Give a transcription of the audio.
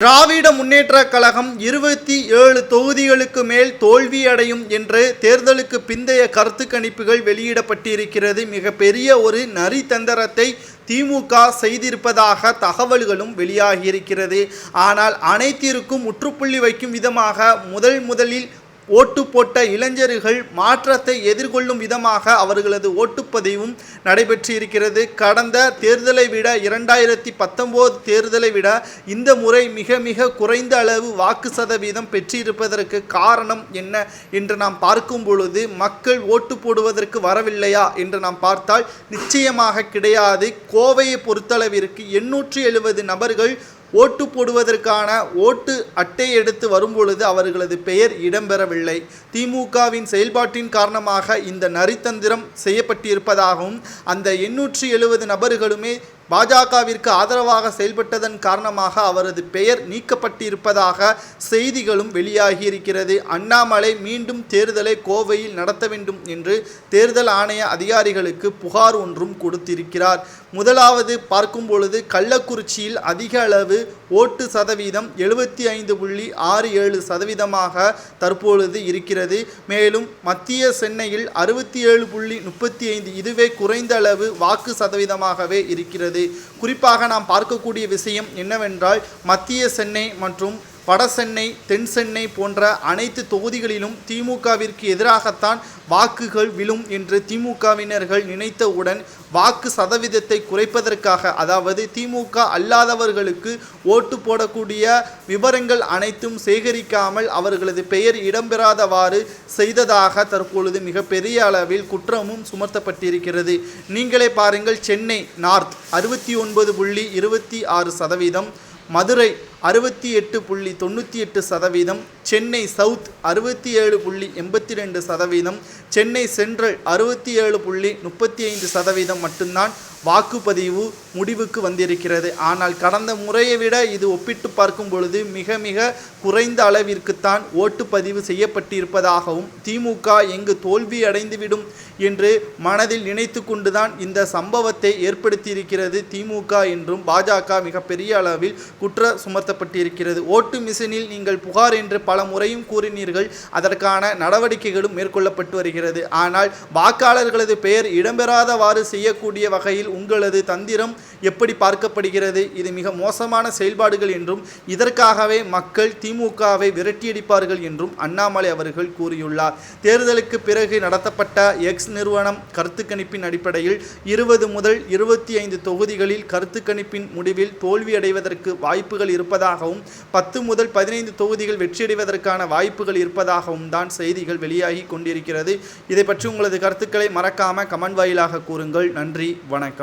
திராவிட முன்னேற்றக் கழகம் 27 தொகுதிகளுக்கு மேல் தோல்வியடையும் என்று தேர்தலுக்கு பிந்தைய கருத்து கணிப்புகள் வெளியிடப்பட்டிருக்கிறது. மிகப்பெரிய ஒரு நரித்தந்திரத்தை திமுக செய்திருப்பதாக தகவல்களும் வெளியாகியிருக்கிறது. ஆனால் அனைத்திற்கும் முற்றுப்புள்ளி வைக்கும் விதமாக முதலில் ஓட்டு போட்ட இளைஞர்கள் மாற்றத்தை எதிர்கொள்ளும் விதமாக அவர்களது ஓட்டுப்பதிவும் நடைபெற்றிருக்கிறது. கடந்த தேர்தலை விட 2019 தேர்தலை விட இந்த முறை மிக மிக குறைந்த அளவு வாக்கு சதவீதம் பெற்றிருப்பதற்கு காரணம் என்ன என்று நாம் பார்க்கும் பொழுது, மக்கள் ஓட்டு போடுவதற்கு வரவில்லையா என்று நாம் பார்த்தால் நிச்சயமாக கிடையாது. கோவையை பொறுத்தளவிற்கு 870 நபர்கள் ஓட்டு போடுவதற்கான ஓட்டு அட்டை எடுத்து வரும்பொழுது அவர்களது பெயர் இடம்பெறவில்லை. திமுகவின் செயல்பாட்டின் காரணமாக இந்த நரித்தந்திரம் செய்யப்பட்டிருப்பதாகவும், அந்த 870 நபர்களுமே பாஜகவிற்கு ஆதரவாக செயல்பட்டதன் காரணமாக அவரது பெயர் நீக்கப்பட்டிருப்பதாக செய்திகளும் வெளியாகியிருக்கிறது. அண்ணாமலை மீண்டும் தேர்தலை கோவையில் நடத்த வேண்டும் என்று தேர்தல் ஆணைய அதிகாரிகளுக்கு புகார் ஒன்றும் கொடுத்திருக்கிறார். முதலாவது பார்க்கும் பொழுது கள்ளக்குறிச்சியில் அதிக அளவு ஓட்டு சதவீதம் 75.67% தற்பொழுது இருக்கிறது. மேலும் மத்திய சென்னையில் 67.35, இதுவே குறைந்த அளவு வாக்கு சதவீதமாகவே இருக்கிறது. குறிப்பாக நாம் பார்க்கக்கூடிய விஷயம் என்னவென்றால், மத்திய சென்னை மற்றும் வட சென்னை, தென் சென்னை போன்ற அனைத்து தொகுதிகளிலும் திமுகவிற்கு எதிராகத்தான் வாக்குகள் விழும் என்று திமுகவினர்கள் நினைத்தவுடன் வாக்கு சதவீதத்தை குறைப்பதற்காக, அதாவது திமுக அல்லாதவர்களுக்கு ஓட்டு போடக்கூடிய விவரங்கள் அனைத்தும் சேகரிக்காமல் அவர்களது பெயர் இடம்பெறாதவாறு செய்ததாக தற்பொழுது மிகப்பெரிய அளவில் குற்றமும் சுமத்தப்பட்டிருக்கிறது. நீங்களே பாருங்கள், Chennai north 69.26%, Madurai 68.98%, Chennai south 67.82%, Chennai central 67.35% மட்டும்தான் வாக்குப்பதிவு முடிவுக்கு வந்திருக்கிறது. ஆனால் கடந்த முறையை விட இது ஒப்பிட்டு பார்க்கும் பொழுது மிக மிக குறைந்த அளவிற்குத்தான் ஓட்டுப்பதிவு செய்யப்பட்டிருப்பதாகவும், திமுக எங்கு தோல்வி அடைந்துவிடும் என்று மனதில் நினைத்து கொண்டுதான் இந்த சம்பவத்தை ஏற்படுத்தியிருக்கிறது திமுக என்றும் பாஜக மிகப்பெரிய அளவில் குற்ற சுமத்தப்பட்டிருக்கிறது. ஓட்டு மிஷினில் நீங்கள் புகார் என்று பல முறையும் கூறினீர்கள், அதற்கான நடவடிக்கைகளும் மேற்கொள்ளப்பட்டு வருகிறது. ஆனால் வாக்காளர்களது பெயர் இடம்பெறாதவாறு செய்யக்கூடிய வகையில் உங்களது தந்திரம் எப்படி பார்க்கப்படுகிறது? இது மிக மோசமான செயல்பாடுகள் என்றும், இதற்காகவே மக்கள் திமுகவை விரட்டியடிப்பார்கள் என்றும் அண்ணாமலை அவர்கள் கூறியுள்ளார். தேர்தலுக்கு பிறகு நடத்தப்பட்ட எக்ஸ் நிறுவனம் கருத்து கணிப்பின் அடிப்படையில் 20 முதல் 25 தொகுதிகளில் கருத்து கணிப்பின் முடிவில் தோல்வியடைவதற்கு வாய்ப்புகள் இருப்பதாகவும், 10 முதல் 15 தொகுதிகள் வெற்றியடைவதற்கான வாய்ப்புகள் இருப்பதாகவும் தான் செய்திகள் வெளியாகி கொண்டிருக்கிறது. இதை பற்றி உங்களது கருத்துக்களை மறக்காம கமெண்ட் வாயிலாக கூறுங்கள். நன்றி, வணக்கம்.